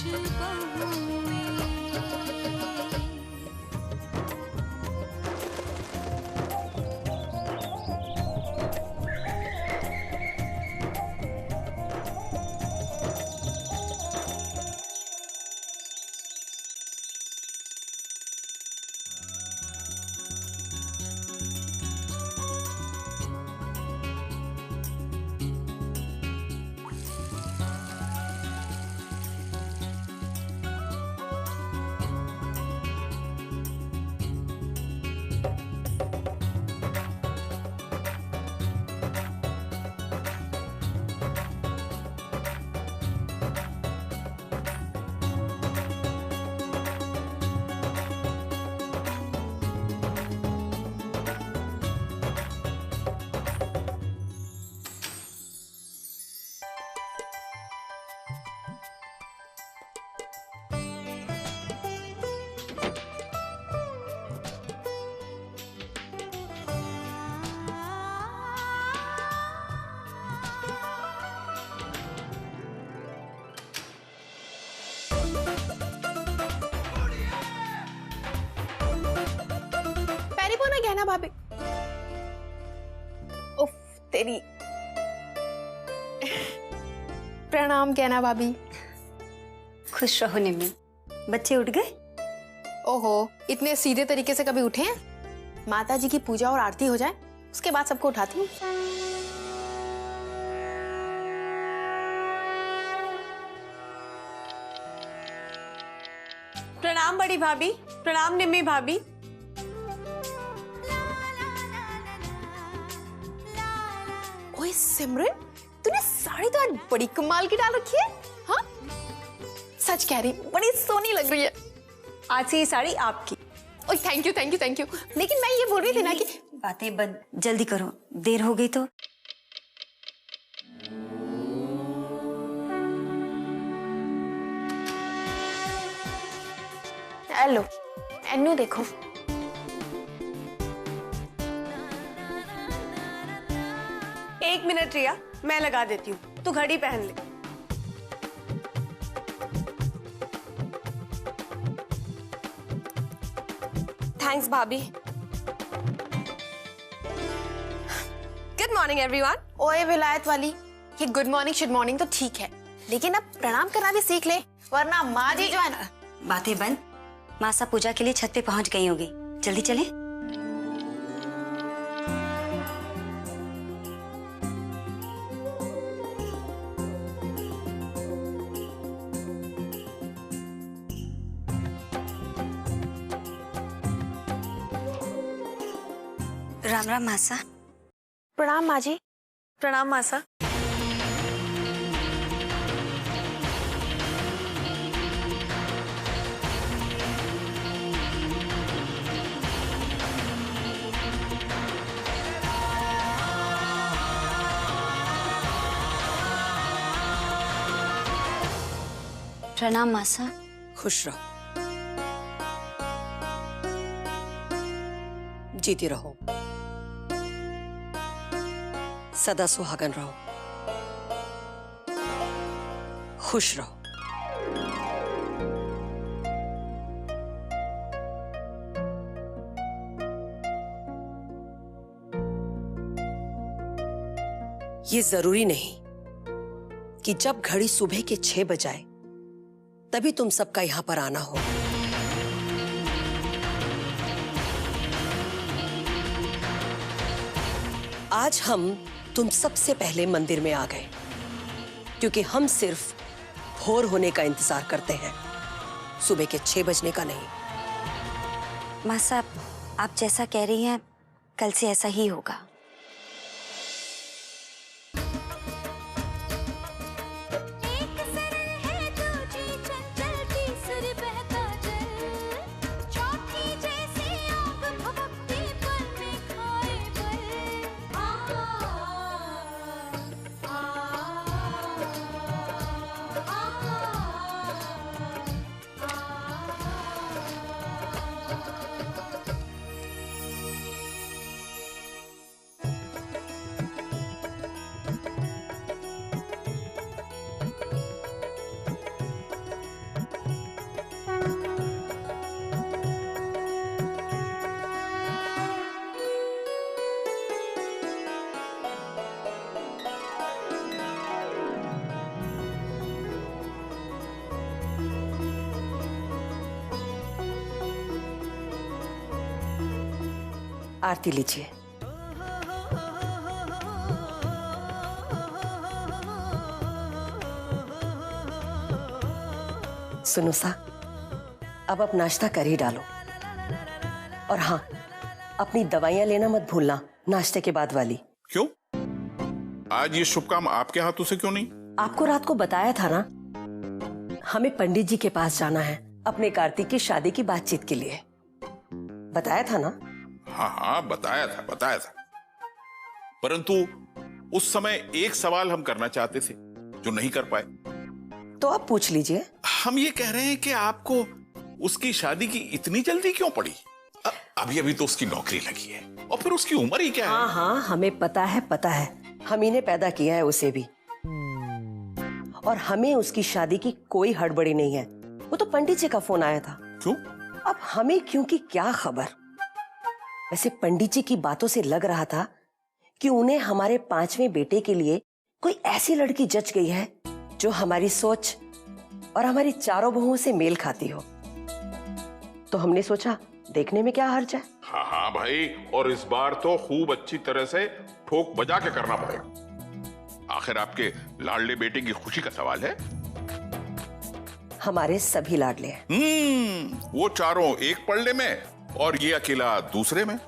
बहुएं। ना कहना भाभी। उफ तेरी। प्रणाम कहना भाभी। खुश रहो निम्मी। बच्चे उठ गए? ओहो, इतने सीधे तरीके से कभी उठे हैं? माता जी की पूजा और आरती हो जाए उसके बाद सबको उठाती हूँ। प्रणाम बड़ी भाभी। प्रणाम निम्मी भाभी। ओए सिमरन, तूने साड़ी तो आज बड़ी कमाल की डाल रखी है। हाँ सच कह रही, बड़ी सोनी लग रही है। आज से ये साड़ी आपकी। ओए thank you thank you thank you. लेकिन मैं ये बोल रही थी ना कि बातें बंद, जल्दी करो, देर हो गई तो। हेलो एन्नू देखो। एक मिनट रिया, मैं लगा देती हूँ, तू घड़ी पहन ले। थैंक्स भाभी। Good morning everyone. ओए विलायत वाली, ये गुड मॉर्निंग शुड मॉर्निंग तो ठीक है, लेकिन अब प्रणाम करना भी सीख ले, वरना माँ जी जो है ना। बातें बंद। मासा पूजा के लिए छत पे पहुंच गई होगी, जल्दी चले। राम राम मासा। प्रणाम माँ जी। प्रणाम मासा। प्रणाम मासा। खुश रहो, जीती रहो, सदा सुहागन रहो, खुश रहो। ये जरूरी नहीं कि जब घड़ी सुबह के 6 बजाए तभी तुम सबका यहां पर आना हो। आज हम तुम सबसे पहले मंदिर में आ गए क्योंकि हम सिर्फ भोर होने का इंतजार करते हैं, सुबह के 6 बजने का नहीं। मासा, आप जैसा कह रही हैं कल से ऐसा ही होगा। आरती लीजिए। सुनो सा, अब आप नाश्ता कर ही डालो। और हाँ, अपनी दवाइयां लेना मत भूलना, नाश्ते के बाद वाली। क्यों? आज ये शुभ काम आपके हाथों से क्यों नहीं? आपको रात को बताया था ना, हमें पंडित जी के पास जाना है अपने कार्तिक की शादी की बातचीत के लिए। बताया था ना? हाँ, बताया था। परंतु उस समय एक सवाल हम करना चाहते थे जो नहीं कर पाए। तो आप पूछ लीजिए। हम ये कह रहे हैं कि आपको उसकी शादी की इतनी जल्दी क्यों पड़ी? अभी तो उसकी नौकरी लगी है और फिर उसकी उम्र ही क्या है? हाँ, हमें पता है। हम ही ने पैदा किया है उसे भी, और हमें उसकी शादी की कोई हड़बड़ी नहीं है। वो तो पंडित जी का फोन आया था। क्यों? अब हमें क्यों की क्या खबर। वैसे पंडित जी की बातों से लग रहा था कि उन्हें हमारे 5वें बेटे के लिए कोई ऐसी लड़की जच गई है जो हमारी सोच और हमारी चारों बहुओं से मेल खाती हो। तो हमने सोचा देखने में क्या हर्ज है। हाँ भाई, और इस बार तो खूब अच्छी तरह से ठोक बजा के करना पड़ेगा। आखिर आपके लाडले बेटे की खुशी का सवाल है। हमारे सभी लाडले हैं। वो चारों एक पल्ले में और ये अकेला दूसरे में।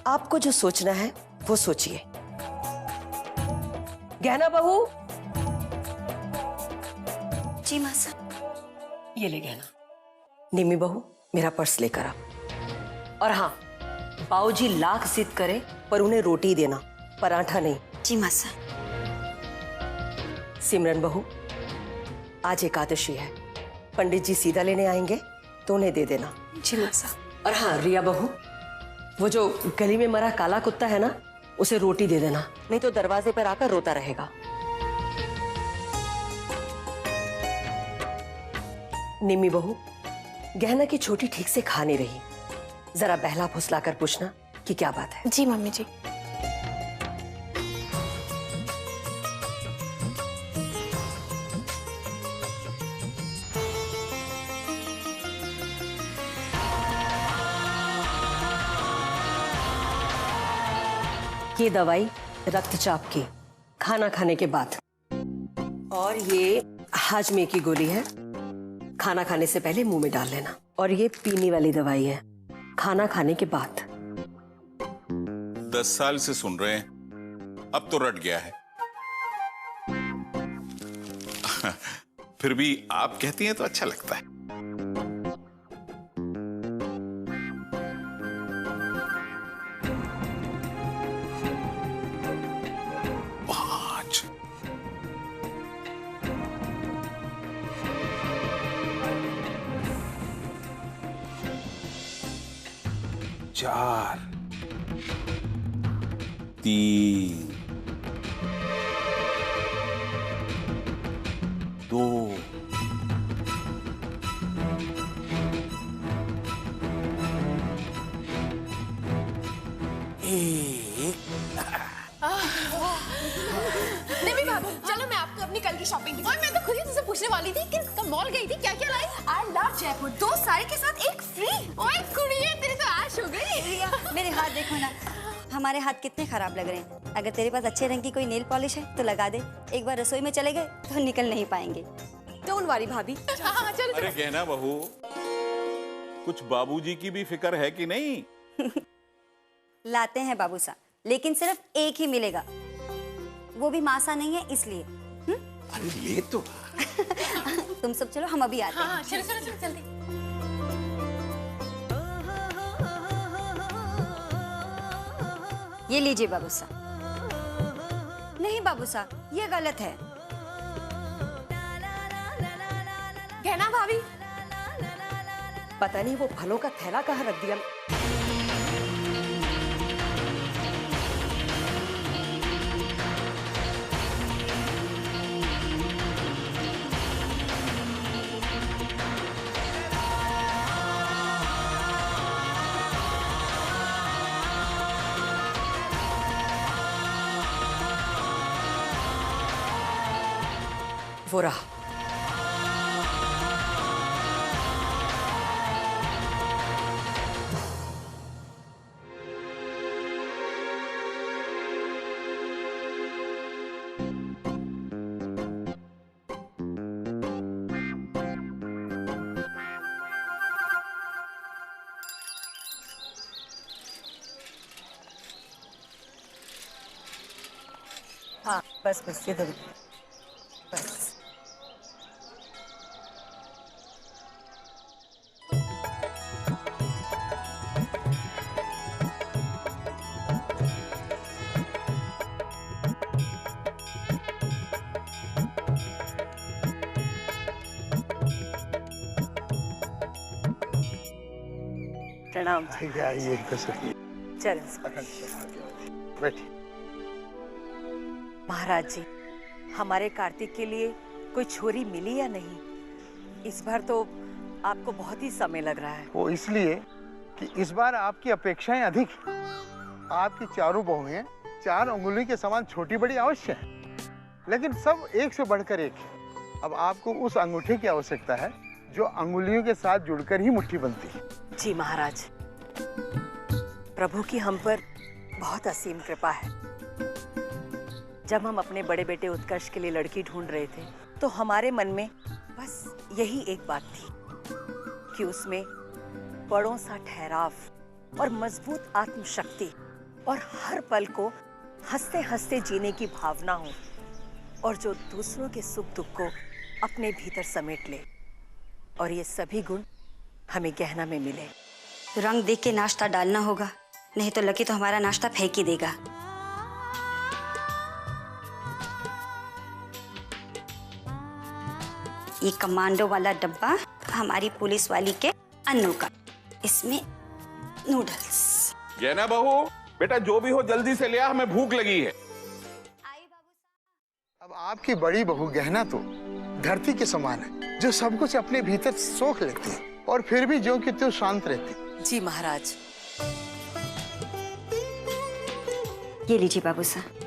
आपको जो सोचना है वो सोचिए। गहना बहू। जी मासा। ये ले गहना। निमी बहू, मेरा पर्स लेकर आ। और हाँ, बाऊजी लाख जिद करे पर उन्हें रोटी देना, पराठा नहीं। जी मासा। सिमरन बहू, आज एकादशी है, पंडित जी सीधा लेने आएंगे तो उन्हें दे देना। जी मासा। और हाँ रिया बहू, वो जो गली में मरा काला कुत्ता है ना, उसे रोटी दे देना, नहीं तो दरवाजे पर आकर रोता रहेगा। निम्मी बहू, गहना की छोटी ठीक से खा नहीं रही, जरा बहला फुसला कर पूछना कि क्या बात है। जी मम्मी जी। ये दवाई रक्तचाप की, खाना खाने के बाद। और ये हाजमे की गोली है, खाना खाने से पहले मुंह में डाल लेना। और ये पीने वाली दवाई है, खाना खाने के बाद। 10 साल से सुन रहे हैं, अब तो रट गया है। फिर भी आप कहती हैं तो अच्छा लगता है। चार, 3, 2, 1। निमी भाभी, चलो मैं आपको अपनी कल की शॉपिंग दिखाऊं। मैं तो खुद ही तुझसे पूछने वाली थी कि कल मॉल गई थी, क्या क्या लाई? आई लव जयपुर, 2 साड़ी के साथ एक फ्री। ओए कुड़िए, तेरी तो आश हो गई। मेरे हाथ देखो ना, हमारे हाथ कितने खराब लग रहे हैं। अगर तेरे पास अच्छे रंग की कोई नेल पॉलिश है तो लगा दे। एक बार रसोई में चले गए तो निकल नहीं पाएंगे। डोंट वरी भाभी। हाँ चलो। अरे कहना बहू, कुछ बाबूजी की भी फिक्र है कि नहीं? लाते हैं बाबू सा, लेकिन सिर्फ एक ही मिलेगा, वो भी मासा नहीं है इसलिए। अरे ले तो। तुम सब चलो, हम अभी आते हैं। हाँ चलो चलो चलो जल्दी। ये लीजिए बाबूसा। नहीं बाबूसा, ये गलत है। कहना भाभी, पता नहीं वो फलों का थैला कहाँ रख दिया। वो रहा। बस बस ये धरो बस। प्रणाम। आइए चल बैठिए। महाराज जी, हमारे कार्तिक के लिए कोई छोरी मिली या नहीं? इस बार तो आपको बहुत ही समय लग रहा है। वो इसलिए कि इस बार आपकी अपेक्षाएं अधिक हैं। आपकी चारों बहुएं 4 अंगुली के समान छोटी बड़ी अवश्य है, लेकिन सब एक से बढ़कर एक है। अब आपको उस अंगूठे की आवश्यकता है जो अंगुलियों के साथ जुड़कर ही मुट्ठी बनती है। जी महाराज, प्रभु की हम पर बहुत असीम कृपा है। जब हम अपने बड़े बेटे उत्कर्ष के लिए लड़की ढूंढ रहे थे तो हमारे मन में बस यही एक बात थी कि उसमें बड़ों सा ठहराव और मजबूत आत्मशक्ति और हर पल को हंसते हंसते जीने की भावना हो, और जो दूसरों के सुख दुख को अपने भीतर समेट ले। और ये सभी गुण हमें गहना में मिले। रंग देख के नाश्ता डालना होगा, नहीं तो लकी तो हमारा नाश्ता फेंक ही देगा। ये कमांडो वाला डब्बा हमारी पुलिस वाली के अन्नू का, इसमें नूडल्स। गहना बहू, बेटा जो भी हो जल्दी से ले आ, हमें भूख लगी है। अब आपकी बड़ी बहू गहना तो धरती के समान है, जो सब कुछ अपने भीतर सोख लेती है और फिर भी जो कि त्यों शांत रहती। जी महाराज। ये लीजिए बाबू साहब।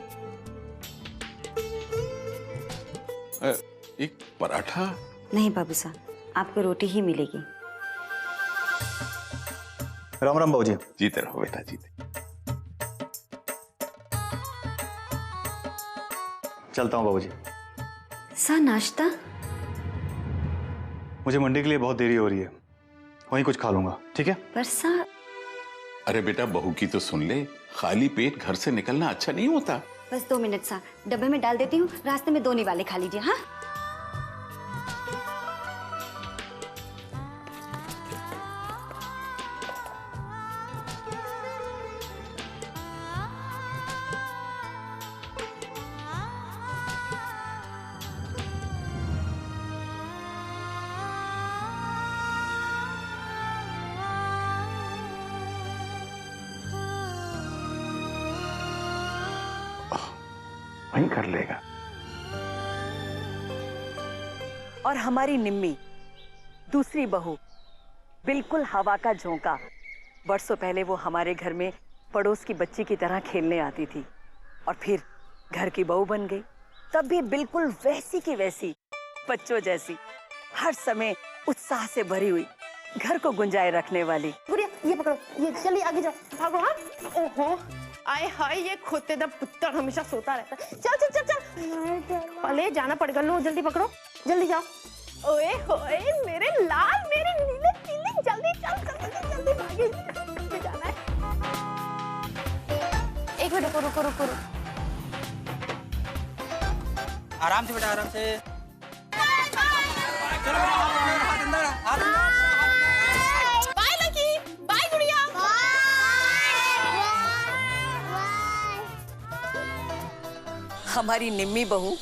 एक पराठा? नहीं बाबू साहब, आपको रोटी ही मिलेगी। राम राम बाबूजी। जीते रहो बेटा, जीते। चलता हूँ बाबूजी। सा नाश्ता? मुझे मंडी के लिए बहुत देरी हो रही है, वहीं कुछ खा लूंगा, ठीक है? पर सा। अरे बेटा, बहू की तो सुन ले, खाली पेट घर से निकलना अच्छा नहीं होता। बस 2 मिनट सा, डब्बे में डाल देती हूँ, रास्ते में 2 निवाले खा लीजिए। हाँ वहीं कर लेगा। और हमारी निम्मी, दूसरी बहू, बिल्कुल हवा का झोंका। बरसों पहले वो हमारे घर में पड़ोस की बच्ची की तरह खेलने आती थी और फिर घर की बहू बन गई। तब भी बिल्कुल वैसी की वैसी, बच्चों जैसी, हर समय उत्साह से भरी हुई, घर को गुंजाए रखने वाली। गुड़िया ये पकड़ो, ये जल्दी आगे जाओ, भागो। हाँ ओहो, आए हाय, ये खोते दा पुत्र हमेशा सोता रहता है। चल चल चल चल, पहले जाना पड़ेगा। लो जल्दी पकड़ो, जल्दी जाओ। ओए होए मेरे लाल, मेरे नीले पीले, जल्दी चल जल्दी जल्दी, भागे जाना है। एक मिनट, रुको रुको रुको। आराम से बेटा, आराम से। बाय लकी, बाय गुड़िया। हमारी निम्मी बहू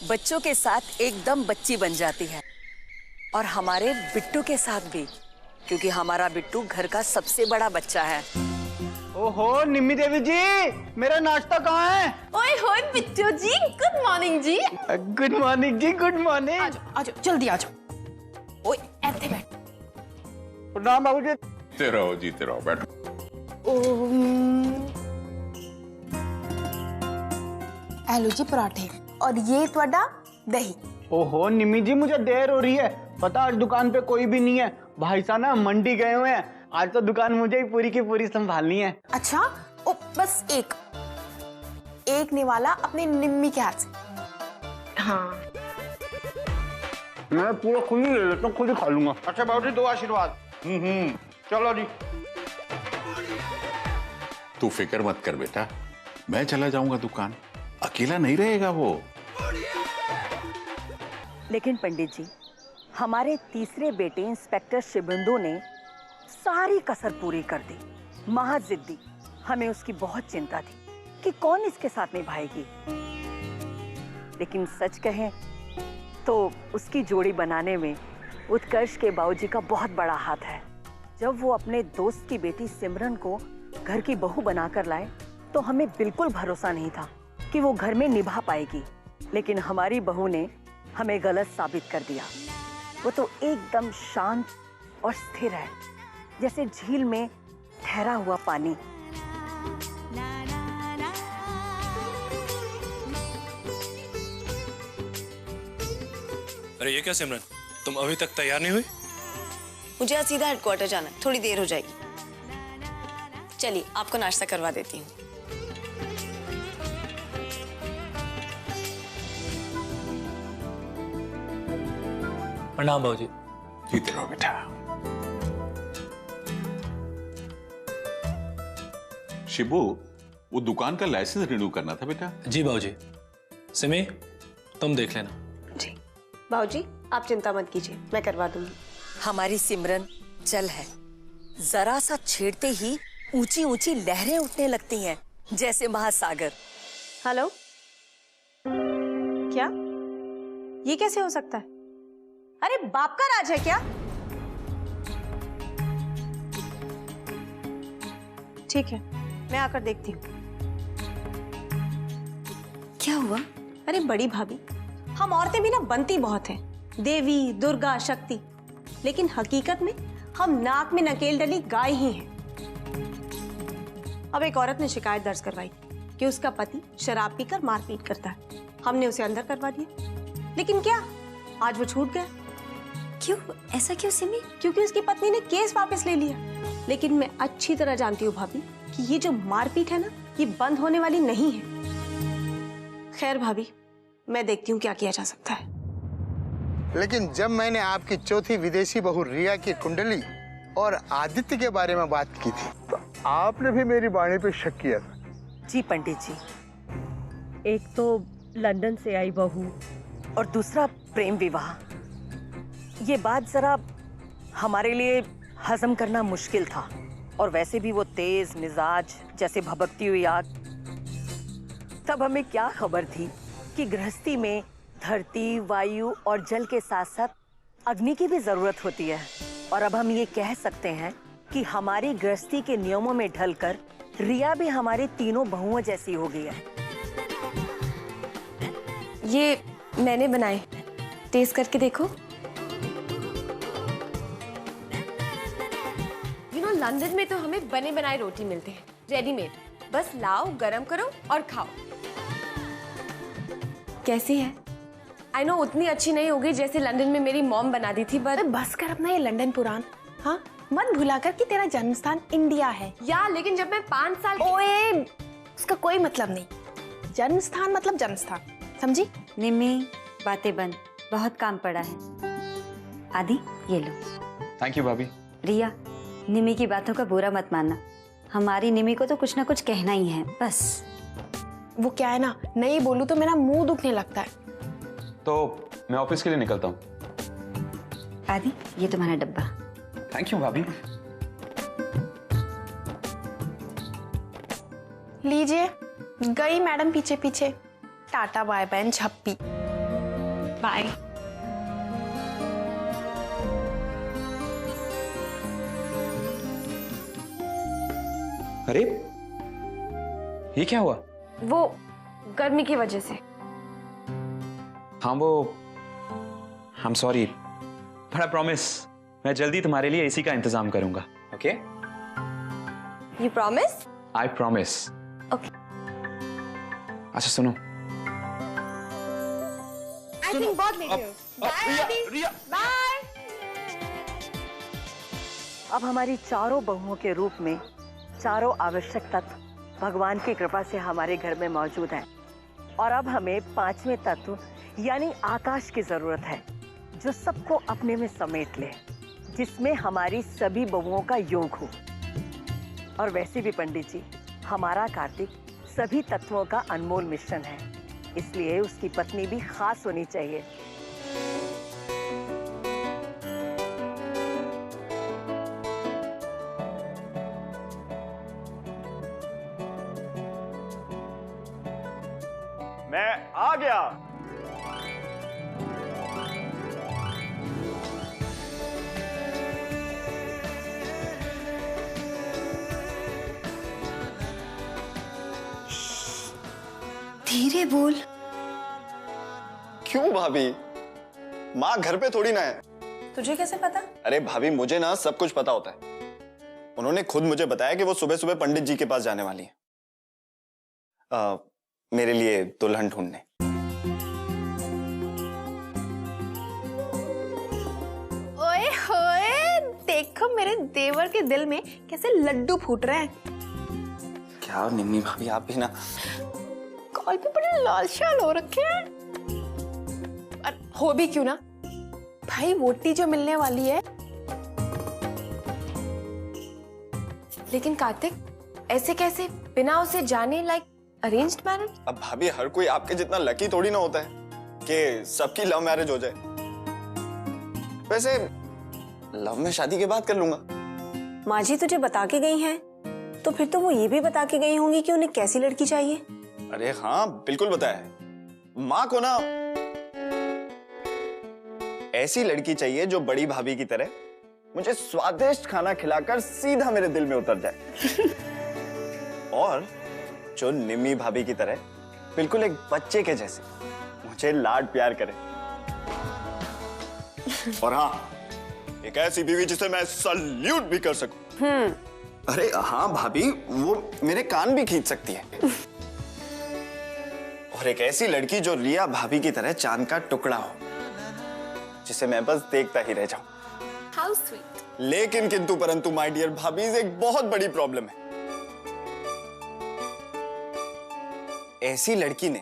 बच्चों के साथ एकदम बच्ची बन जाती है, और हमारे बिट्टू के साथ भी, क्योंकि हमारा बिट्टू घर का सबसे बड़ा बच्चा है। ओहो निम्मी देवी जी, मेरा नाश्ता कहाँ है? ओए होए बिट्टू जी, गुड मॉर्निंग जी। गुड मॉर्निंग जी, गुड मॉर्निंग। आजो जल्दी आजो। ओए ऐसे बैठ। प्रणाम बाबूजी। जीते रहो, बैठो। आलू जी पराठे, और ये ਤੁਹਾਡਾ दही। ओहो निम्मी जी, मुझे देर हो रही है, पता आज दुकान पे कोई भी नहीं है। भाई साहब ना मंडी गए हुए हैं, आज तो दुकान मुझे ही पूरी की पूरी संभालनी है। अच्छा, ओ बस एक निवाला अपने निम्मी के हाथ से। हाँ मैं पूरा खुद ही ले लेता हूँ, खुद ही खा लूंगा। अच्छा बाबूजी, 2 आशीर्वाद। चलो जी। तू फिक्र मत कर बेटा, मैं चला जाऊंगा दुकान। अकेला नहीं रहेगा वो। लेकिन पंडित जी, हमारे तीसरे बेटे इंस्पेक्टर शिबंदु ने सारी कसर पूरी कर दी। महज जिद्दी। हमें उसकी बहुत चिंता थी कि कौन इसके साथ निभाएगी, लेकिन सच कहें तो उसकी जोड़ी बनाने में उत्कर्ष के बाबूजी का बहुत बड़ा हाथ है। जब वो अपने दोस्त की बेटी सिमरन को घर की बहू बनाकर लाए तो हमें बिल्कुल भरोसा नहीं था कि वो घर में निभा पाएगी, लेकिन हमारी बहू ने हमें गलत साबित कर दिया। वो तो एकदम शांत और स्थिर है, जैसे झील में ठहरा हुआ पानी। अरे ये क्या सिमरन, तुम अभी तक तैयार नहीं हुई? मुझे आज सीधा हेडक्वार्टर जाना है, थोड़ी देर हो जाएगी। चलिए आपको नाश्ता करवा देती हूँ। प्रणाम बाबूजी। जीते रहो बेटा। शिबू, वो दुकान का लाइसेंस रिन्यू करना था बेटा। जी बाबूजी। सिमी, तुम देख लेना। जी बाबूजी, आप चिंता मत कीजिए, मैं करवा दूंगी। हमारी सिमरन जल है, जरा सा छेड़ते ही ऊंची ऊंची लहरें उठने लगती हैं, जैसे महासागर। हेलो, क्या ये कैसे हो सकता है? अरे बाप का राज है क्या? ठीक है, मैं आकर देखती हूँ। क्या हुआ? अरे बड़ी भाभी, हम औरतें भी ना बनती बहुत हैं, देवी दुर्गा शक्ति, लेकिन हकीकत में हम नाक में नकेल डली गाय ही हैं। अब एक औरत ने शिकायत दर्ज करवाई कि उसका पति शराब पीकर मारपीट करता है। हमने उसे अंदर करवा दिया, लेकिन क्या आज वो छूट गया। क्यों? ऐसा क्यों सिमी? क्योंकि उसकी पत्नी ने केस वापस ले लिया। लेकिन मैं अच्छी तरह जानती हूँ भाभी कि ये जो मारपीट है ना, ये बंद होने वाली नहीं है। खैर भाभी, मैं देखती हूँ क्या किया जा सकता है। लेकिन जब मैंने आपकी चौथी विदेशी बहू रिया की कुंडली और आदित्य के बारे में बात की थी तो आपने भी मेरी वाणी पे शक किया था। जी पंडित जी, एक तो लंदन से आई बहू और दूसरा प्रेम विवाह। ये बात जरा हमारे लिए हजम करना मुश्किल था, और वैसे भी वो तेज मिजाज जैसे भभकती हुई आग। तब हमें क्या खबर थी कि गृहस्थी में धरती, वायु और जल के साथ साथ अग्नि की भी जरूरत होती है। और अब हम ये कह सकते हैं कि हमारी गृहस्थी के नियमों में ढलकर रिया भी हमारी तीनों बहुओं जैसी हो गई है। ये मैंने बनाए, टेस्ट करके देखो। लंदन में तो हमें बने बनाए रोटी मिलते हैं, रेडीमेड। बस लाओ, गरम करो और खाओ। कैसी है? आई नो उतनी अच्छी नहीं होगी जैसे लंदन में मेरी मॉम बना दी थी, बट बस कर अपना ये लंदन पुराण। हाँ, मत भुला कर कि तेरा जन्म स्थान इंडिया है। यार लेकिन जब मैं 5 साल ओए, उसका कोई मतलब नहीं। जन्म स्थान मतलब जन्म स्थान, समझी? निम्मी, बातें बंद, बहुत काम पड़ा है। आदि, ये लो। थैंक यू भाभी। रिया, निमी की बातों का बुरा मत मानना। हमारी निमी को तो कुछ ना कुछ कहना ही है, बस। वो क्या है ना, नहीं बोलूं तो मेरा मुंह दुखने लगता है। तो मैं ऑफिस के लिए निकलता हूँ। आदि, ये तुम्हारा डब्बा। थैंक यू भाभी। लीजिए, गई मैडम पीछे पीछे। टाटा बाय बाय झप्पी। बाय। अरे ये क्या हुआ? वो गर्मी की वजह से। हाँ वो, I am sorry, but I promise मैं जल्दी तुम्हारे लिए एसी का इंतजाम करूंगा। Okay? You promise? I promise. Okay. अच्छा सुनो, आई थिंक बहुत लेट हो। Bye bye. अब हमारी चारों बहुओं के रूप में चारों आवश्यक तत्व भगवान की कृपा से हमारे घर में मौजूद हैं। और अब हमें 5वें तत्व यानी आकाश की जरूरत है, जो सबको अपने में समेट ले, जिसमें हमारी सभी बहुओं का योग हो। और वैसे भी पंडित जी, हमारा कार्तिक सभी तत्वों का अनमोल मिश्रण है। इसलिए उसकी पत्नी भी खास होनी चाहिए। मैं आ गया। धीरे बोल। क्यों भाभी? माँ घर पे थोड़ी ना है। तुझे कैसे पता? अरे भाभी, मुझे ना सब कुछ पता होता है। उन्होंने खुद मुझे बताया कि वो सुबह सुबह पंडित जी के पास जाने वाली है मेरे लिए दुल्हन ढूंढने। ओए होए, देखो मेरे देवर के दिल में कैसे लड्डू फूट रहे हैं। क्या निम्मी भाभी, आप भी ना कॉल पे बड़े लाल शाल हो रखे हैं। और हो भी क्यों ना भाई, वोटी जो मिलने वाली है। लेकिन कार्तिक, ऐसे कैसे बिना उसे जाने, लाइक अरेंज्ड मैरिज? अब भाभी, हर कोई आपके जितना लकी थोड़ी ना होता है कि सबकी लव मैरिज हो जाए। वैसे लव में शादी के बाद कर लूंगा। माँ जी तुझे बता के गई हैं, तो फिर तो वो ये भी बता के गई होंगी कि उन्हें कैसी लड़की चाहिए। अरे हाँ, बिल्कुल बताया। माँ को ना ऐसी लड़की चाहिए जो बड़ी भाभी की तरह मुझे स्वादिष्ट खाना खिलाकर सीधा मेरे दिल में उतर जाए और जो निम्मी भाभी की तरह बिल्कुल एक बच्चे के जैसे मुझे लाड प्यार करे। और हाँ, एक ऐसी बीवी जिसे मैं सल्यूट भी कर सकूं। अरे हाँ भाभी, वो मेरे कान भी खींच सकती है। और एक ऐसी लड़की जो रिया भाभी की तरह चांद का टुकड़ा हो, जिसे मैं बस देखता ही रह जाऊं। How sweet. लेकिन किंतु परंतु माय डियर भाभी, एक बहुत बड़ी प्रॉब्लम है। ऐसी लड़की ने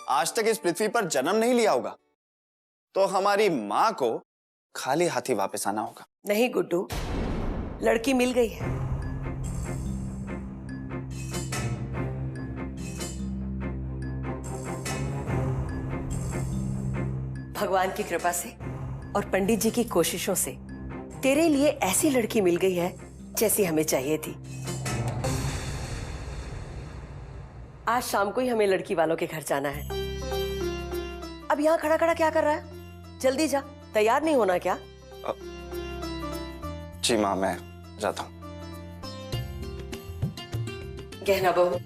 आज तक इस पृथ्वी पर जन्म नहीं लिया होगा, तो हमारी माँ को खाली हाथी वापस आना होगा। नहीं गुड्डू, लड़की मिल गई है। भगवान की कृपा से और पंडित जी की कोशिशों से तेरे लिए ऐसी लड़की मिल गई है जैसी हमें चाहिए थी। आज शाम को ही हमें लड़की वालों के घर जाना है। अब यहाँ खड़ा खड़ा क्या कर रहा है? जल्दी जा, तैयार नहीं होना क्या? जी माँ, मैं जाता हूँ। गहना बहू,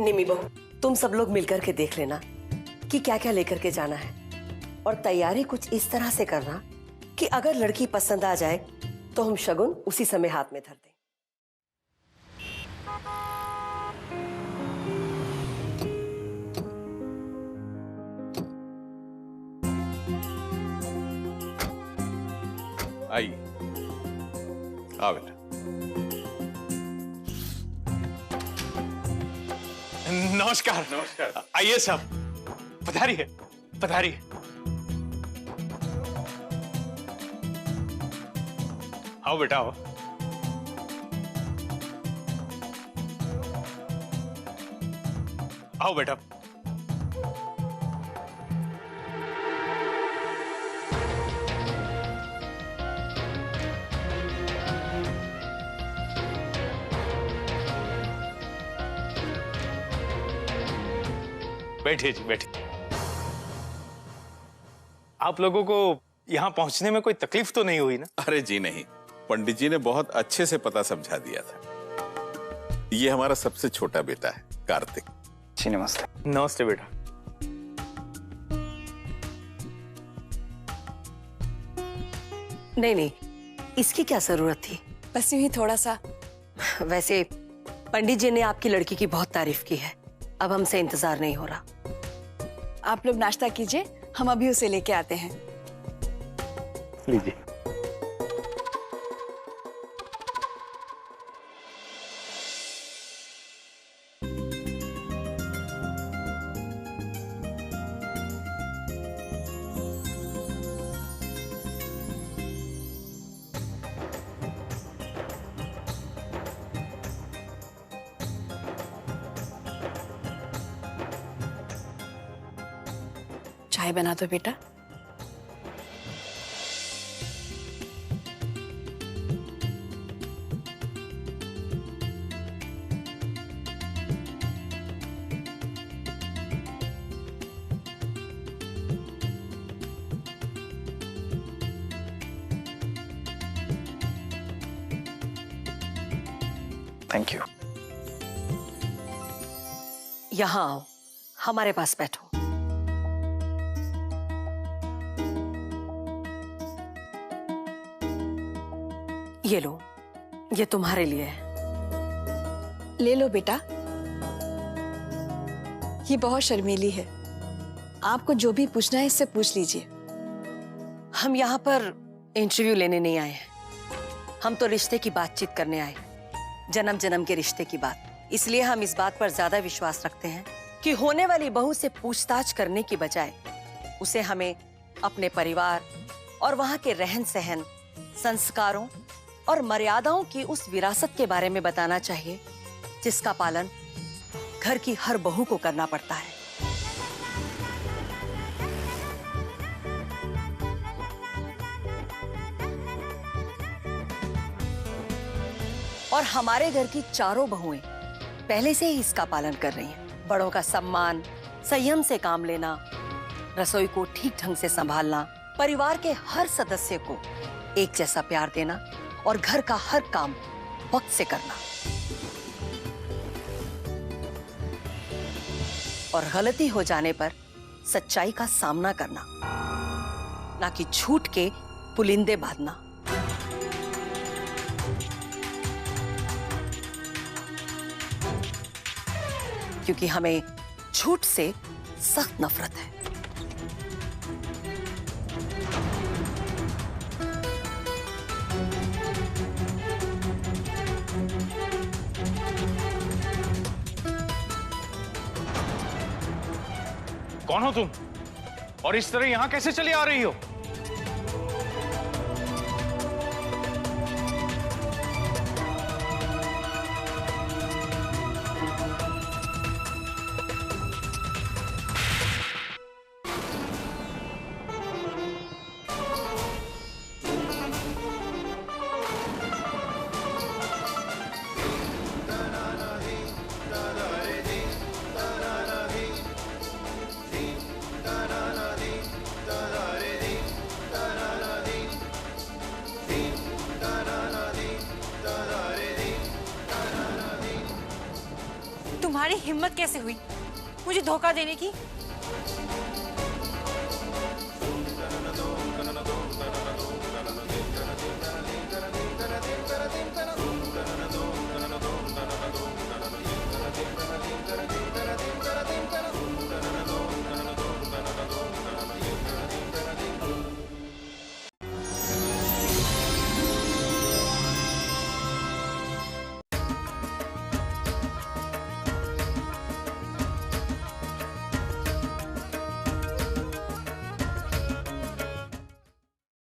निमी बहू, तुम सब लोग मिलकर के देख लेना कि क्या क्या लेकर के जाना है, और तैयारी कुछ इस तरह से करना कि अगर लड़की पसंद आ जाए तो हम शगुन उसी समय हाथ में धर दें। आइए, आ बेटा। नमस्कार। नमस्कार। आइए सब, पधारिए पधारिए। आओ बेटा आओ। आओ बेटा। बैठिए जी, बैठिए। आप लोगों को यहाँ पहुंचने में कोई तकलीफ तो नहीं हुई ना? अरे जी नहीं, पंडित जी ने बहुत अच्छे से पता समझा दिया था। ये हमारा सबसे छोटा बेटा है, कार्तिक। जी नमस्ते। नमस्ते बेटा। नहीं नहीं, इसकी क्या जरूरत थी? बस यूं ही थोड़ा सा। वैसे पंडित जी ने आपकी लड़की की बहुत तारीफ की है, अब हमसे इंतजार नहीं हो रहा। आप लोग नाश्ता कीजिए, हम अभी उसे लेके आते हैं। लीजिए। चाय बना दो बेटा। Thank you. यहाँ आओ, हमारे पास बैठो। ये लो, ये तुम्हारे लिए है। ले लो बेटा। ये बहुत शर्मीली है, आपको जो भी पूछना है इससे पूछ लीजिए। हम यहाँ पर इंटरव्यू लेने नहीं आए हैं, हम तो रिश्ते की बातचीत करने आए, जन्म जन्म के रिश्ते की बात। इसलिए हम इस बात पर ज्यादा विश्वास रखते हैं कि होने वाली बहू से पूछताछ करने की बजाय उसे हमें अपने परिवार और वहां के रहन सहन, संस्कारों और मर्यादाओं की उस विरासत के बारे में बताना चाहिए जिसका पालन घर की हर बहू को करना पड़ता है। और हमारे घर की चारों बहुएं पहले से ही इसका पालन कर रही हैं। बड़ों का सम्मान, संयम से काम लेना, रसोई को ठीक ढंग से संभालना, परिवार के हर सदस्य को एक जैसा प्यार देना और घर का हर काम वक्त से करना। और गलती हो जाने पर सच्चाई का सामना करना, ना कि झूठ के पुलिंदे बांधना। क्योंकि हमें झूठ से सख्त नफरत है। कौन हो तुम और इस तरह यहां कैसे चली आ रही हो? तुम्हारी हिम्मत कैसे हुई मुझे धोखा देने की?